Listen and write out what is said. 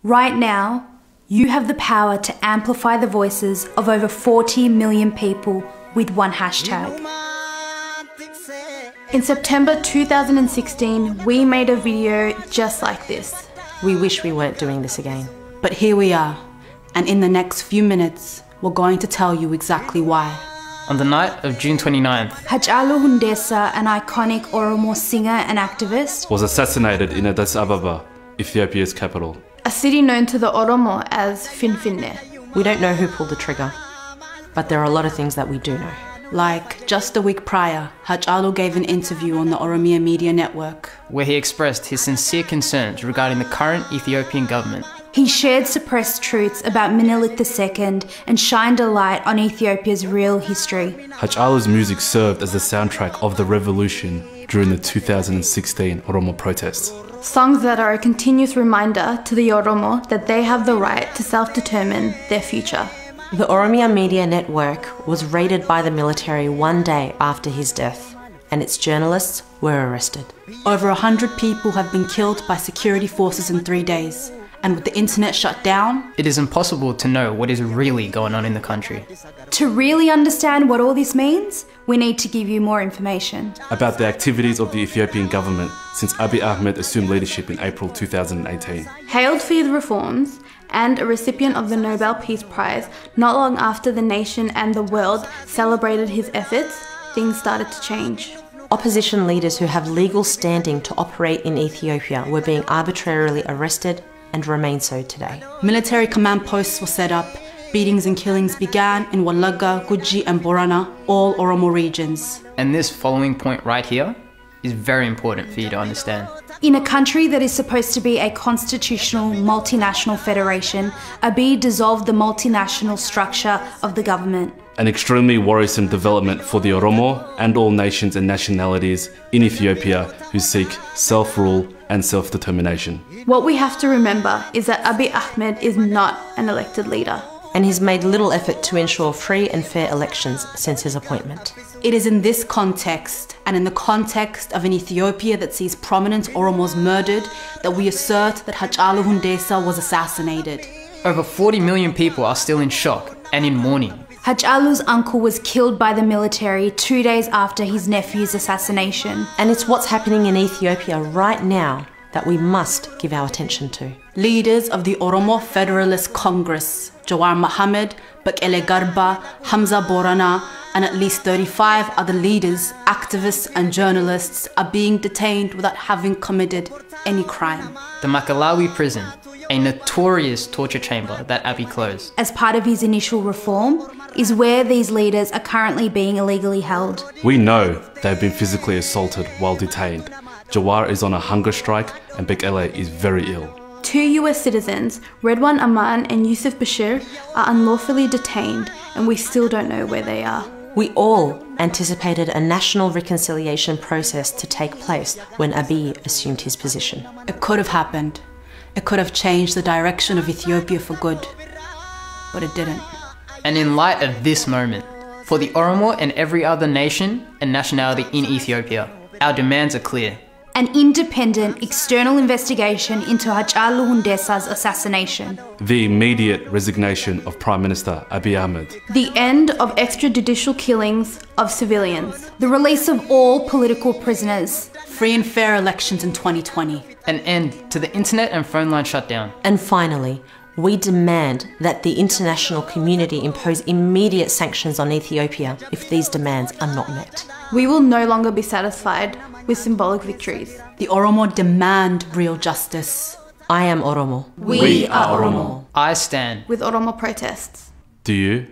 Right now, you have the power to amplify the voices of over 40 million people with one hashtag. In September 2016, we made a video just like this. We wish we weren't doing this again. But here we are, and in the next few minutes, we're going to tell you exactly why. On the night of June 29th, Hachalu Hundessa, an iconic Oromo singer and activist, was assassinated in Addis Ababa, Ethiopia's capital. a city known to the Oromo as Finfinne. We don't know who pulled the trigger, but there are a lot of things that we do know. Like, just a week prior, Hachalu gave an interview on the Oromia Media Network, where he expressed his sincere concerns regarding the current Ethiopian government. He shared suppressed truths about Menelik II and shined a light on Ethiopia's real history. Hachalu's music served as the soundtrack of the revolution during the 2016 Oromo protests. Songs that are a continuous reminder to the Oromo that they have the right to self-determine their future. The Oromia Media Network was raided by the military one day after his death, and its journalists were arrested. Over 100 people have been killed by security forces in 3 days. And with the internet shut down, it is impossible to know what is really going on in the country. To really understand what all this means, we need to give you more information about the activities of the Ethiopian government since Abiy Ahmed assumed leadership in April 2018. Hailed for his reforms and a recipient of the Nobel Peace Prize, not long after the nation and the world celebrated his efforts, things started to change. Opposition leaders who have legal standing to operate in Ethiopia were being arbitrarily arrested and remain so today. Military command posts were set up, beatings and killings began in Walaga, Guji and Borana, all Oromo regions. And this following point right here is very important for you to understand. In a country that is supposed to be a constitutional multinational federation, Abiy dissolved the multinational structure of the government. An extremely worrisome development for the Oromo and all nations and nationalities in Ethiopia who seek self-rule and self-determination. What we have to remember is that Abiy Ahmed is not an elected leader. And he's made little effort to ensure free and fair elections since his appointment. It is in this context, and in the context of an Ethiopia that sees prominent Oromos murdered, that we assert that Hachalu Hundessa was assassinated. Over 40 million people are still in shock and in mourning. Hachalu's uncle was killed by the military 2 days after his nephew's assassination. And it's what's happening in Ethiopia right now that we must give our attention to. Leaders of the Oromo Federalist Congress, Jawar Mohammed, Bekele Garba, Hamza Borana, and at least 35 other leaders, activists and journalists are being detained without having committed any crime. The Makalawi prison, a notorious torture chamber that Abiy closed as part of his initial reform, is where these leaders are currently being illegally held. We know they've been physically assaulted while detained. Jawar is on a hunger strike and Bekele is very ill. 2 US citizens, Redwan Aman and Yusuf Bashir, are unlawfully detained and we still don't know where they are. We all anticipated a national reconciliation process to take place when Abiy assumed his position. It could have happened. It could have changed the direction of Ethiopia for good, but it didn't. And in light of this moment, for the Oromo and every other nation and nationality in Ethiopia, our demands are clear. An independent external investigation into Hachalu Hundessa's assassination. The immediate resignation of Prime Minister Abiy Ahmed. The end of extrajudicial killings of civilians. The release of all political prisoners. Free and fair elections in 2020. An end to the internet and phone line shutdown. And finally, we demand that the international community impose immediate sanctions on Ethiopia if these demands are not met. We will no longer be satisfied with symbolic victories. The Oromo demand real justice. I am Oromo. We are Oromo. I stand with Oromo protests. Do you?